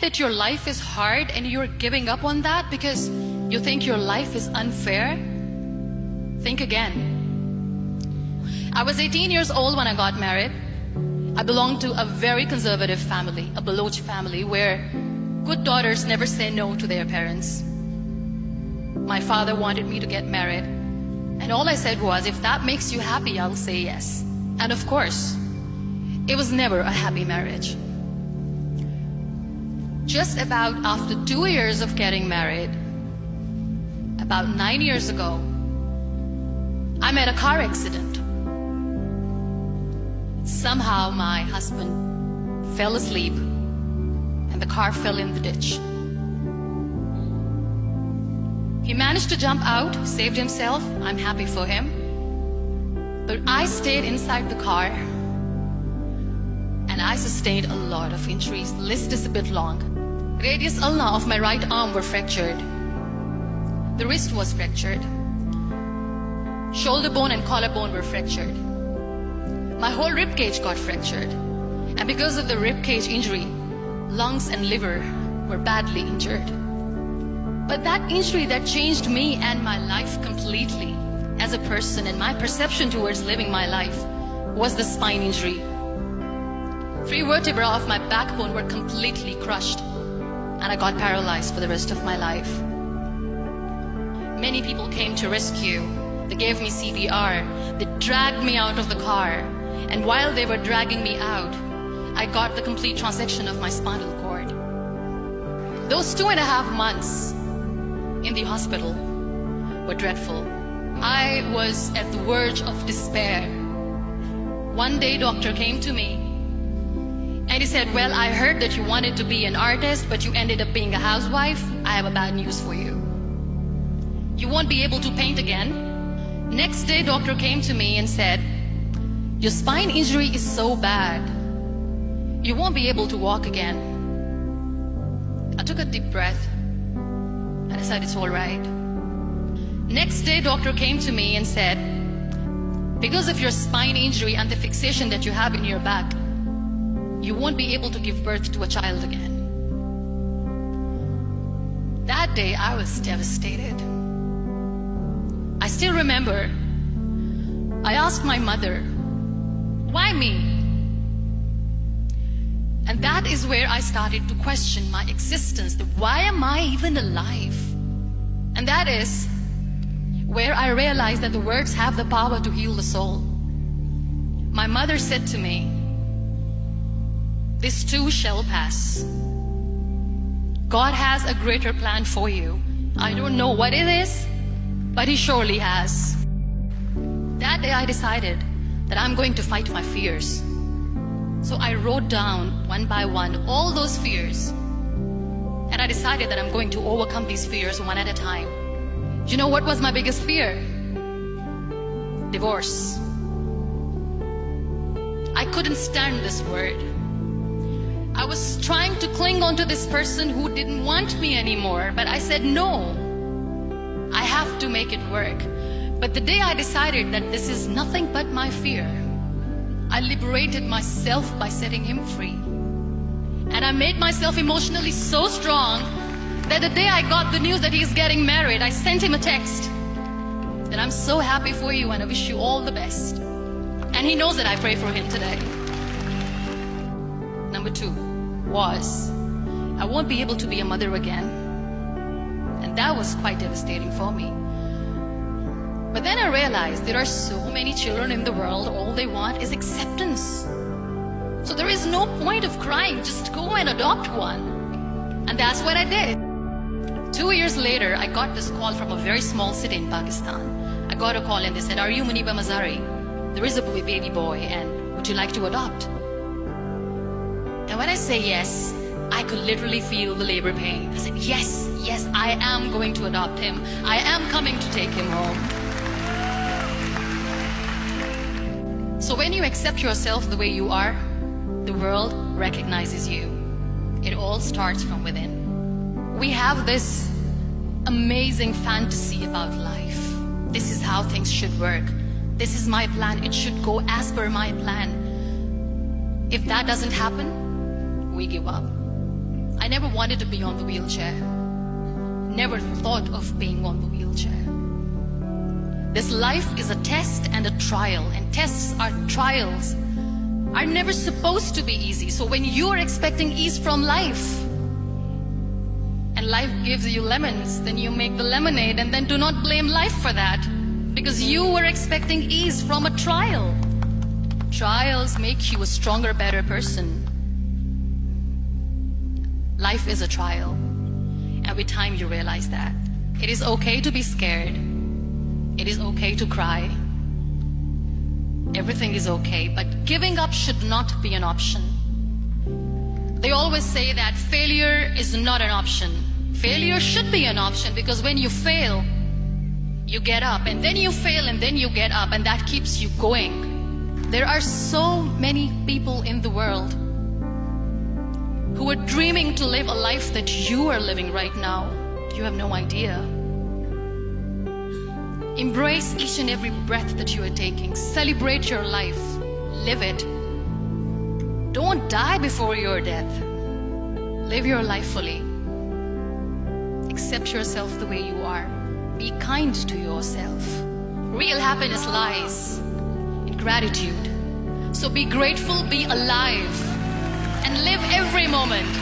that your life is hard and you're giving up on that because you think your life is unfair, think again. I was 18 years old when I got married. I belonged to a very conservative family, a Baloch family, where good daughters never say no to their parents. My father wanted me to get married, and all I said was, if that makes you happy, I'll say yes. And of course, it was never a happy marriage. Just about after 2 years of getting married, about 9 years ago, I met a car accident. Somehow my husband fell asleep and the car fell in the ditch. He managed to jump out, saved himself. I'm happy for him. But I stayed inside the car and I sustained a lot of injuries. The list is a bit long. Radius ulna of my right arm were fractured. The wrist was fractured. Shoulder bone and collarbone were fractured. My whole rib cage got fractured. And because of the rib cage injury, lungs and liver were badly injured. But that injury that changed me and my life completely as a person and my perception towards living my life was the spine injury. 3 vertebrae of my backbone were completely crushed and I got paralyzed for the rest of my life. Many people came to rescue. They gave me CPR. They dragged me out of the car. And while they were dragging me out, I got the complete transection of my spinal cord. Those 2.5 months in the hospital were dreadful. I was at the verge of despair. One day, doctor came to me and he said, well, I heard that you wanted to be an artist, but you ended up being a housewife. I have a bad news for you. You won't be able to paint again. Next day, doctor came to me and said, your spine injury is so bad, you won't be able to walk again. I took a deep breath and I said, it's all right. Next day, doctor came to me and said, because of your spine injury and the fixation that you have in your back, you won't be able to give birth to a child again. That day, I was devastated. I still remember, I asked my mother, why me? And that is where I started to question my existence. Why am I even alive? And that is where I realized that the words have the power to heal the soul. My mother said to me, this too shall pass. God has a greater plan for you. I don't know what it is, but He surely has. That day I decided that I'm going to fight my fears. So I wrote down one by one all those fears. And I decided that I'm going to overcome these fears one at a time. You know what was my biggest fear? Divorce. I couldn't stand this word. I was trying to cling on to this person who didn't want me anymore, but I said no. I have to make it work. But the day I decided that this is nothing but my fear, I liberated myself by setting him free. And I made myself emotionally so strong that the day I got the news that he's getting married, I sent him a text that I'm so happy for you and I wish you all the best. And he knows that I pray for him today. Number 2 was, I won't be able to be a mother again. And that was quite devastating for me. But then I realized there are so many children in the world, all they want is acceptance. So there is no point of crying, just go and adopt one. And that's what I did. 2 years later, I got this call from a very small city in Pakistan. I got a call and they said, are you Muniba Mazari? There is a baby boy and would you like to adopt? And when I say yes, I could literally feel the labor pain. I said, yes, yes, I am going to adopt him. I am coming to take him home. So when you accept yourself the way you are, the world recognizes you. It all starts from within. We have this amazing fantasy about life. This is how things should work. This is my plan. It should go as per my plan. If that doesn't happen, we give up. I never wanted to be on the wheelchair. Never thought of being on the wheelchair. This life is a test and a trial, and tests are trials are never supposed to be easy. So when you are expecting ease from life, and life gives you lemons, then you make the lemonade, and then do not blame life for that, because you were expecting ease from a trial. Trials make you a stronger, better person. Life is a trial. Every time you realize that. It is okay to be scared. It is okay to cry. Everything is okay, but giving up should not be an option. They always say that failure is not an option. Failure should be an option, because when you fail, you get up, and then you fail, and then you get up, and that keeps you going. There are so many people in the world who are dreaming to live a life that you are living right now. You have no idea. Embrace each and every breath that you are taking. Celebrate your life. Live it. Don't die before your death. Live your life fully. Accept yourself the way you are. Be kind to yourself. Real happiness lies in gratitude. So be grateful, be alive, and live every moment.